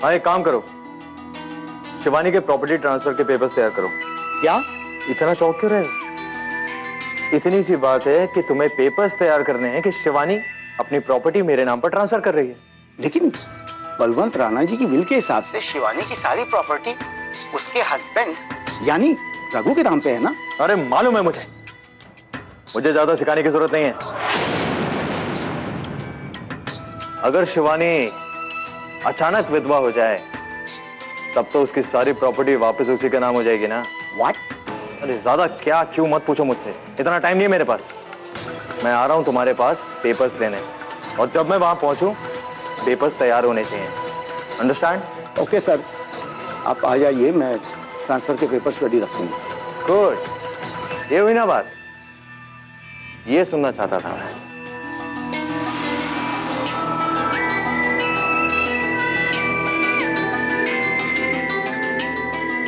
हाँ, एक काम करो, शिवानी के प्रॉपर्टी ट्रांसफर के पेपर्स तैयार करो। क्या? इतना चौंक क्यों रहे हो? इतनी सी बात है कि तुम्हें पेपर्स तैयार करने हैं कि शिवानी अपनी प्रॉपर्टी मेरे नाम पर ट्रांसफर कर रही है। लेकिन बलवंत राणा जी की विल के हिसाब से शिवानी की सारी प्रॉपर्टी उसके हस्बैंड यानी रघु के नाम पे है ना? अरे मालूम है मुझे ज्यादा सिखाने की जरूरत नहीं है। अगर शिवानी अचानक विधवा हो जाए तब तो उसकी सारी प्रॉपर्टी वापस उसी के नाम हो जाएगी ना। व्हाट? अरे ज्यादा क्या क्यों मत पूछो मुझसे, इतना टाइम नहीं है मेरे पास। मैं आ रहा हूं तुम्हारे पास पेपर्स लेने, और जब मैं वहां पहुंचूं पेपर्स तैयार होने चाहिए। अंडरस्टैंड? ओके सर, आप आ जाइए, मैं ट्रांसफर के पेपर्स रेडी रखूंगा। गुड, ये हुई ना बात, ये सुनना चाहता था मैं।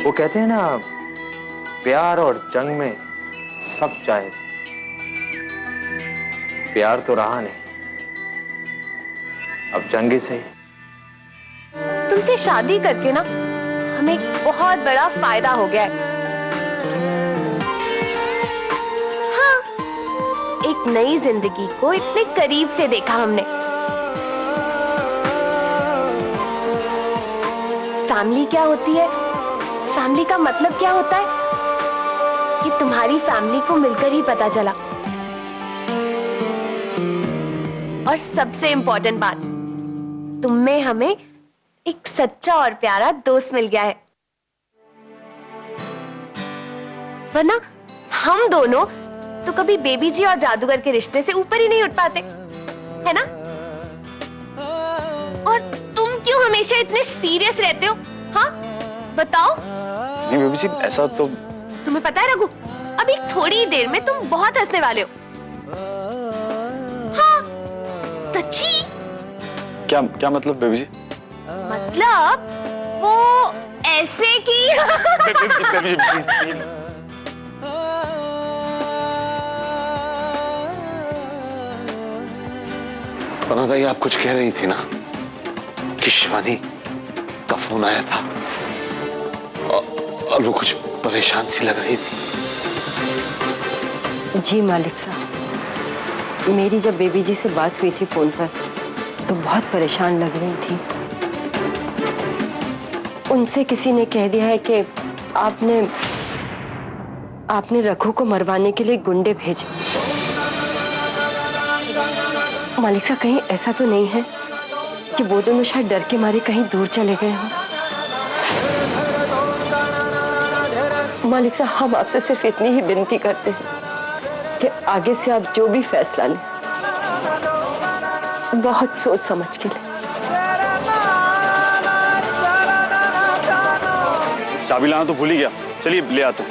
वो कहते हैं ना, प्यार और जंग में सब जायज। प्यार तो रहा नहीं, अब जंग ही सही। तुमसे शादी करके ना हमें एक बहुत बड़ा फायदा हो गया है। हाँ, एक नई जिंदगी को इतने करीब से देखा हमने। फैमिली क्या होती है, फैमिली का मतलब क्या होता है, ये तुम्हारी फैमिली को मिलकर ही पता चला। और सबसे इंपॉर्टेंट बात, तुम में हमें एक सच्चा और प्यारा दोस्त मिल गया है। वरना हम दोनों तो कभी बेबी जी और जादूगर के रिश्ते से ऊपर ही नहीं उठ पाते, है ना? और तुम क्यों हमेशा इतने सीरियस रहते हो? हाँ, बताओ। नहीं बेबी जी, ऐसा तो तुम्हें पता है रघु, अभी थोड़ी ही देर में तुम बहुत हंसने वाले हो। हाँ, सच्ची। क्या मतलब बेबी जी? मतलब वो ऐसे कि पनादाई, आप कुछ कह रही थी ना कि शिवानी का फोन आया था और वो कुछ परेशान सी लग रही थी। जी मालिक साहब, मेरी जब बेबी जी से बात हुई थी फोन पर तो बहुत परेशान लग रही थी। उनसे किसी ने कह दिया है कि आपने रघु को मरवाने के लिए गुंडे भेजे। मालिक साहब, कहीं ऐसा तो नहीं है कि वो दोनों शायद डर के मारे कहीं दूर चले गए हों? मालिक साहब, हम आपसे सिर्फ इतनी ही विनती करते हैं कि आगे से आप जो भी फैसला लें बहुत सोच समझ के लें। चाबी लाना तो भूल ही गया, चलिए ले आता हूँ।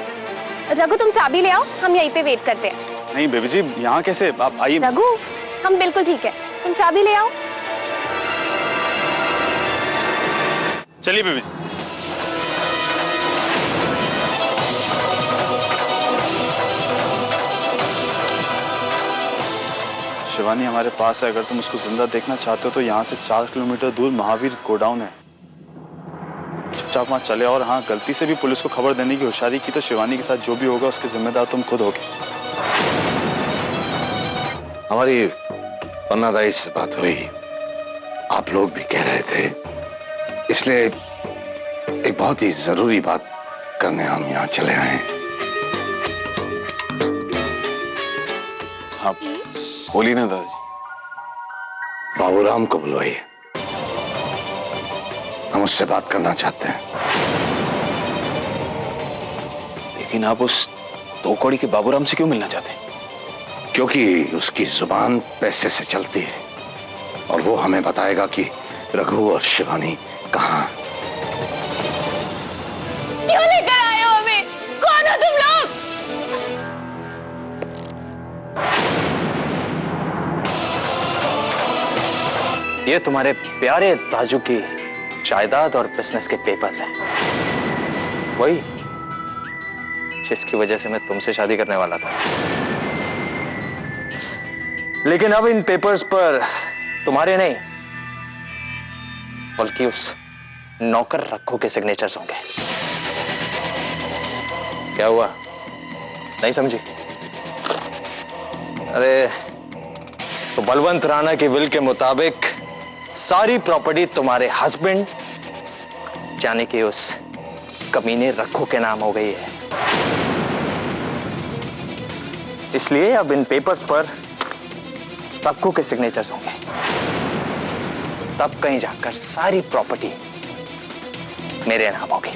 रघु, तुम चाबी ले आओ, हम यहीं पे वेट करते हैं। नहीं बेबी जी, यहाँ कैसे, आप आइए। रघु, हम बिल्कुल ठीक है, तुम चाबी ले आओ। चलिए बेबी जी। शिवानी हमारे पास है, अगर तुम उसको जिंदा देखना चाहते हो तो यहाँ से 4 किलोमीटर दूर महावीर गोडाउन है। चुपचाप वहां चले, और हाँ, गलती से भी पुलिस को खबर देने की होशियारी की तो शिवानी के साथ जो भी होगा उसके जिम्मेदार तुम खुद होगे। हमारी पन्नादाई से बात हुई, आप लोग भी कह रहे थे, इसलिए एक बहुत ही जरूरी बात करने हम यहाँ चले आए हैं। हाँ बोलिए ना दादाजी। बाबूराम को बुलवाइए, हम उससे बात करना चाहते हैं। लेकिन आप उस 2 कौड़ी के बाबूराम से क्यों मिलना चाहते हैं? क्योंकि उसकी जुबान पैसे से चलती है और वो हमें बताएगा कि रघु और शिवानी कहाँ। क्यों लेकर आए हो हमें? कौन हो तुम लोग? ये तुम्हारे प्यारे ताजू की जायदाद और बिजनेस के पेपर्स हैं, वही जिसकी वजह से मैं तुमसे शादी करने वाला था। लेकिन अब इन पेपर्स पर तुम्हारे नहीं बल्कि उस नौकर रखो के सिग्नेचर्स होंगे। क्या हुआ, नहीं समझी? अरे तो बलवंत राणा के विल के मुताबिक सारी प्रॉपर्टी तुम्हारे हस्बैंड यानी कि उस कमीने रखो के नाम हो गई है। इसलिए अब इन पेपर्स पर रखो के सिग्नेचर्स होंगे। तब कहीं जाकर सारी प्रॉपर्टी मेरे नाम होगी।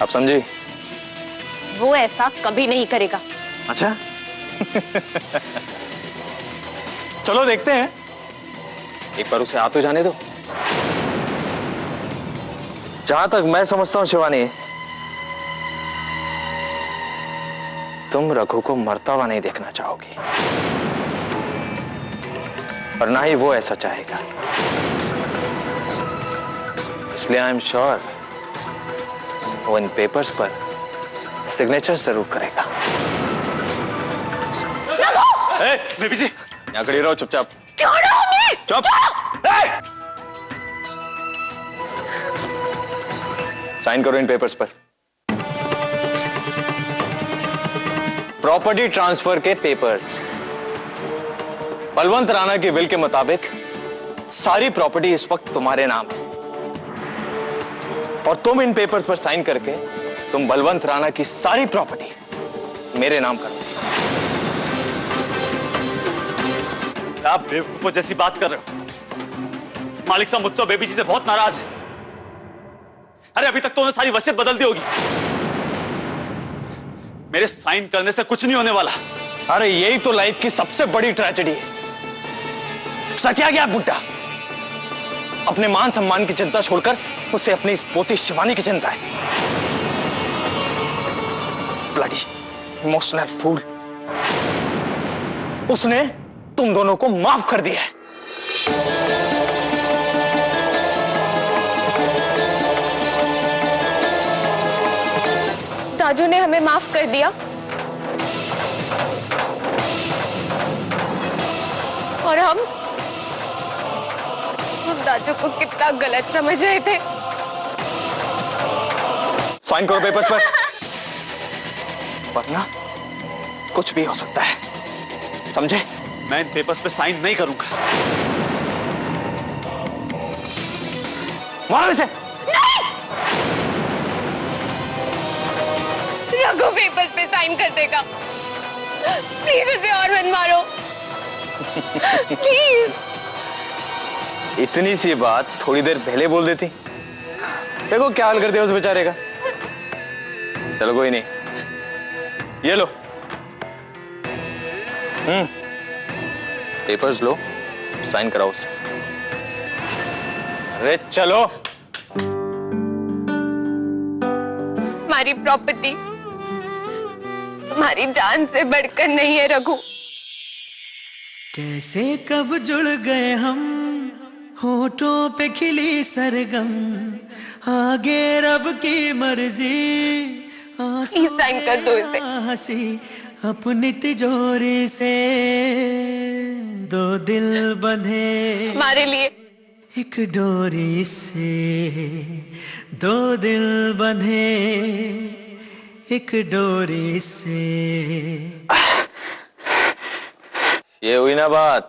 अब समझी? वो ऐसा कभी नहीं करेगा। अच्छा चलो देखते हैं, एक बार उसे आ तो जाने दो। जहां तक मैं समझता हूं शिवानी, तुम रघु को मरता हुआ नहीं देखना चाहोगी और ना ही वो ऐसा चाहेगा। इसलिए आई एम श्योर वो इन पेपर्स पर सिग्नेचर जरूर करेगा। बेबी जी यहां खड़ी रहो चुपचाप। क्यों रहोगे? चुप। साइन करो इन पेपर्स पर। प्रॉपर्टी ट्रांसफर के पेपर्स। बलवंत राणा के विल के मुताबिक सारी प्रॉपर्टी इस वक्त तुम्हारे नाम है और तुम इन पेपर्स पर साइन करके तुम बलवंत राणा की सारी प्रॉपर्टी मेरे नाम करो। आप बेवकूफों जैसी बात कर रहे हो। मालिक साहब मुझसे बेबी जी से बहुत नाराज है। अरे अभी तक तो उन्हें सारी वसीयत बदल दी होगी। मेरे साइन करने से कुछ नहीं होने वाला। अरे यही तो लाइफ की सबसे बड़ी ट्रेजेडी है। सचा गया बुड्ढा, अपने मान सम्मान की चिंता छोड़कर उसे अपनी इस पोती शिवानी की चिंता है। Bloody emotional fool. उसने तुम दोनों को माफ कर दिया है। दादू ने हमें माफ कर दिया और हम दादू को कितना गलत समझ रहे थे। साइन करो पेपर्स पर, वरना कुछ भी हो सकता है, समझे? मैं इन पेपर्स पे साइन नहीं करूंगा। मारो इसे। रघु पेपर पे साइन कर देगा। प्लीज उसे और मत मारो प्लीज। इतनी सी बात थोड़ी देर पहले बोल देती। देखो क्या हाल कर दिया उस बेचारे का। चलो कोई नहीं, ये लो। पेपर्स लो, साइन कराओ उससे। अरे चलो। हमारी प्रॉपर्टी तुम्हारी जान से बढ़कर नहीं है रघु। कैसे कब जुड़ गए हम, होठों पे खिली सरगम, आगे रब की मर्जी। साइन कर दो इसे। हंसी अपनी तिजोरी से दो दिल बंधे हमारे लिए एक डोरी से, दो दिल बंधे एक डोरी से। ये हुई ना बात।